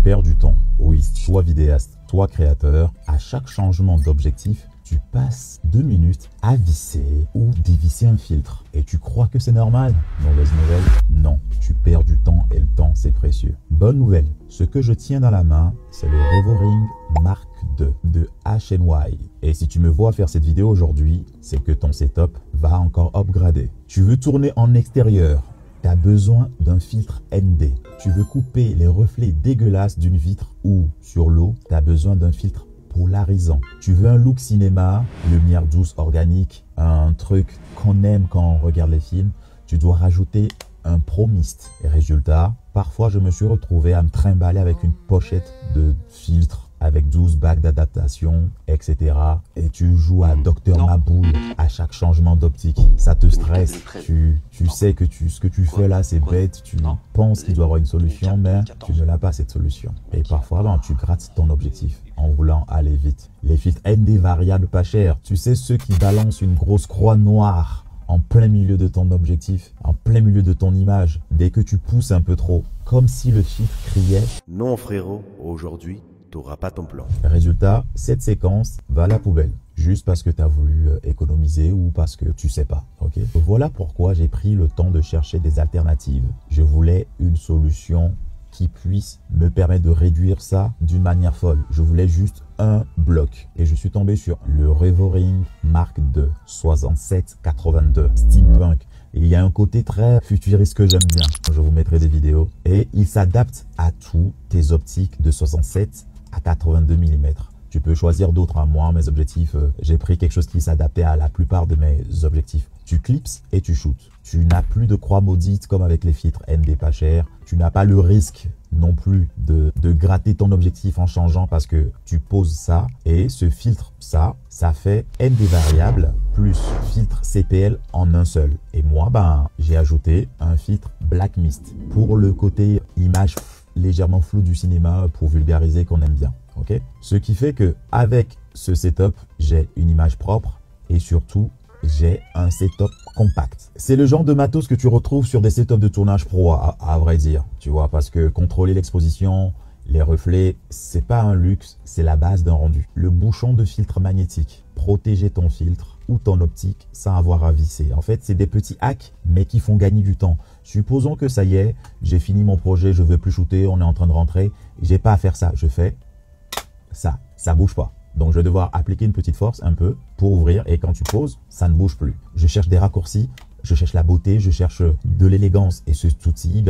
perds du temps. Oui, toi vidéaste, toi créateur, à chaque changement d'objectif, tu passes 2 minutes à visser ou dévisser un filtre. Et tu crois que c'est normal? Mauvaise nouvelle? Non, tu perds du temps et le temps, c'est précieux. Bonne nouvelle, ce que je tiens dans la main, c'est le Revoring Mark II de HNY. Et si tu me vois faire cette vidéo aujourd'hui, c'est que ton setup va encore upgrader. Tu veux tourner en extérieur, tu as besoin d'un filtre ND. Tu veux couper les reflets dégueulasses d'une vitre ou sur l'eau, tu as besoin d'un filtre polarisant. Tu veux un look cinéma, lumière douce organique, un truc qu'on aime quand on regarde les films, tu dois rajouter un Pro Mist. Et résultat, parfois je me suis retrouvé à me trimballer avec une pochette de filtres avec 12 bacs d'adaptation, etc. Et tu joues à Docteur Maboul à chaque changement d'optique. Ça te stresse. Tu sais que ce que tu fais là, c'est bête. Tu penses qu'il doit y avoir une solution, mais tu ne l'as pas cette solution. Et parfois, ben, tu grattes ton objectif en voulant aller vite. Les filtres ND variables pas chers. Tu sais, ceux qui balancent une grosse croix noire en plein milieu de ton objectif, en plein milieu de ton image, dès que tu pousses un peu trop, comme si le filtre criait « Non frérot, aujourd'hui, tu n'auras pas ton plan ». Résultat, cette séquence va à la poubelle, juste parce que tu as voulu économiser ou parce que tu sais pas. Okay? Voilà pourquoi j'ai pris le temps de chercher des alternatives. Je voulais une solution qui puisse me permettre de réduire ça d'une manière folle. Je voulais juste un bloc. Et je suis tombé sur le Revoring Mark II 6782 Steampunk. Et il y a un côté très futuriste que j'aime bien. Je vous mettrai des vidéos. Et il s'adapte à tous tes optiques de 67 à 82 mm. Tu peux choisir d'autres. Moi, mes objectifs, j'ai pris quelque chose qui s'adaptait à la plupart de mes objectifs. Tu clipses et tu shootes. Tu n'as plus de croix maudite comme avec les filtres ND pas chers. Tu n'as pas le risque non plus de gratter ton objectif en changeant parce que tu poses ça et ce filtre, ça fait ND variable plus filtre CPL en un seul. Et moi, j'ai ajouté un filtre Black Mist pour le côté image légèrement floue du cinéma pour vulgariser qu'on aime bien. Okay? Ce qui fait que avec ce setup, j'ai une image propre et surtout, j'ai un setup compact. C'est le genre de matos que tu retrouves sur des setups de tournage pro, à vrai dire, tu vois, parce que contrôler l'exposition, les reflets, c'est pas un luxe, c'est la base d'un rendu. Le bouchon de filtre magnétique, protéger ton filtre ou ton optique sans avoir à visser. En fait, c'est des petits hacks, mais qui font gagner du temps. Supposons que ça y est, j'ai fini mon projet, je veux plus shooter, on est en train de rentrer, j'ai pas à faire ça, je fais ça bouge pas. Donc, je vais devoir appliquer une petite force un peu pour ouvrir et quand tu poses, ça ne bouge plus. Je cherche des raccourcis, je cherche la beauté, je cherche de l'élégance. Et cet outil,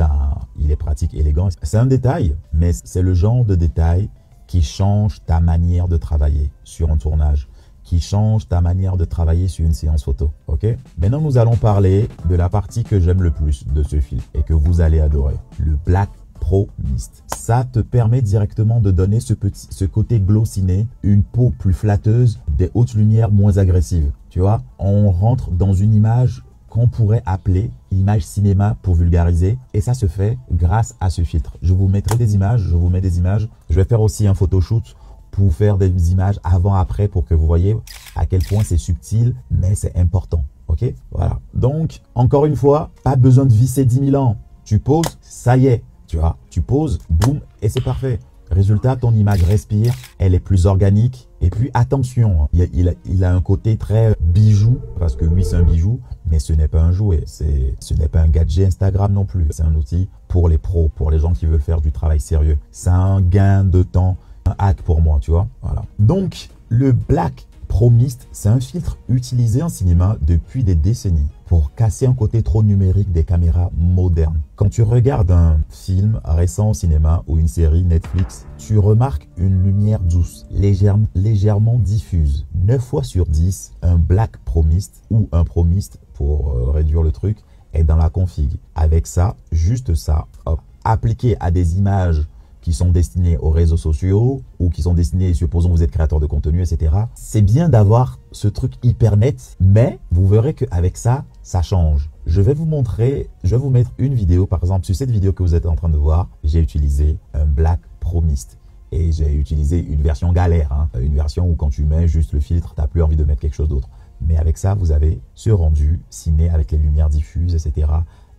il est pratique, élégant. C'est un détail, mais c'est le genre de détail qui change ta manière de travailler sur un tournage, qui change ta manière de travailler sur une séance photo. Ok? Maintenant, nous allons parler de la partie que j'aime le plus de ce film et que vous allez adorer, le Black Pro Mist. Ça te permet directement de donner ce côté glow ciné, une peau plus flatteuse, des hautes lumières moins agressives. Tu vois, on rentre dans une image qu'on pourrait appeler image cinéma pour vulgariser et ça se fait grâce à ce filtre. Je vous mettrai des images, je vous mets des images. Je vais faire aussi un photoshoot pour faire des images avant-après pour que vous voyez à quel point c'est subtil, mais c'est important. Ok? Voilà. Donc, encore une fois, pas besoin de visser 10 000 ans. Tu poses, ça y est. Tu vois, tu poses, boum, et c'est parfait. Résultat, ton image respire, elle est plus organique. Et puis, attention, il a un côté très bijou, parce que oui, c'est un bijou, mais ce n'est pas un jouet. Ce n'est pas un gadget Instagram non plus. C'est un outil pour les pros, pour les gens qui veulent faire du travail sérieux. C'est un gain de temps, un hack pour moi, tu vois. Voilà. Donc, le Black Pro Mist, c'est un filtre utilisé en cinéma depuis des décennies pour casser un côté trop numérique des caméras modernes. Quand tu regardes un film récent au cinéma ou une série Netflix, tu remarques une lumière douce, légèrement diffuse. 9 fois sur 10, un Black Pro Mist ou un Pro Mist pour réduire le truc est dans la config. Avec ça, juste ça, hop, appliqué à des images qui sont destinés aux réseaux sociaux ou qui sont destinés, supposons vous êtes créateur de contenu, etc. C'est bien d'avoir ce truc hyper net, mais vous verrez qu'avec ça, ça change. Je vais vous montrer, je vais vous mettre une vidéo, par exemple, sur cette vidéo que vous êtes en train de voir, j'ai utilisé un Black Pro Mist. Et j'ai utilisé une version galère, hein, une version où quand tu mets juste le filtre, tu n'as plus envie de mettre quelque chose d'autre. Mais avec ça, vous avez ce rendu ciné avec les lumières diffuses, etc.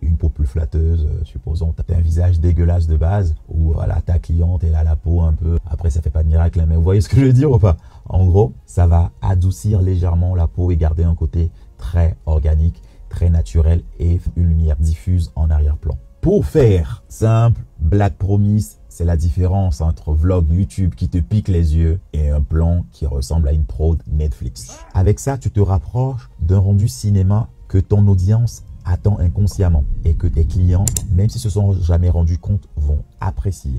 Une peau plus flatteuse, supposons tu as un visage dégueulasse de base ou où voilà, ta cliente, elle a la peau un peu, après ça fait pas de miracle, hein, mais vous voyez ce que je veux dire ou pas? En gros, ça va adoucir légèrement la peau et garder un côté très organique, très naturel et une lumière diffuse en arrière-plan. Pour faire simple, Black Promise, c'est la différence entre vlog YouTube qui te pique les yeux et un plan qui ressemble à une prod Netflix. Avec ça, tu te rapproches d'un rendu cinéma que ton audience attend inconsciemment et que tes clients, même s'ils se sont jamais rendus compte, vont apprécier.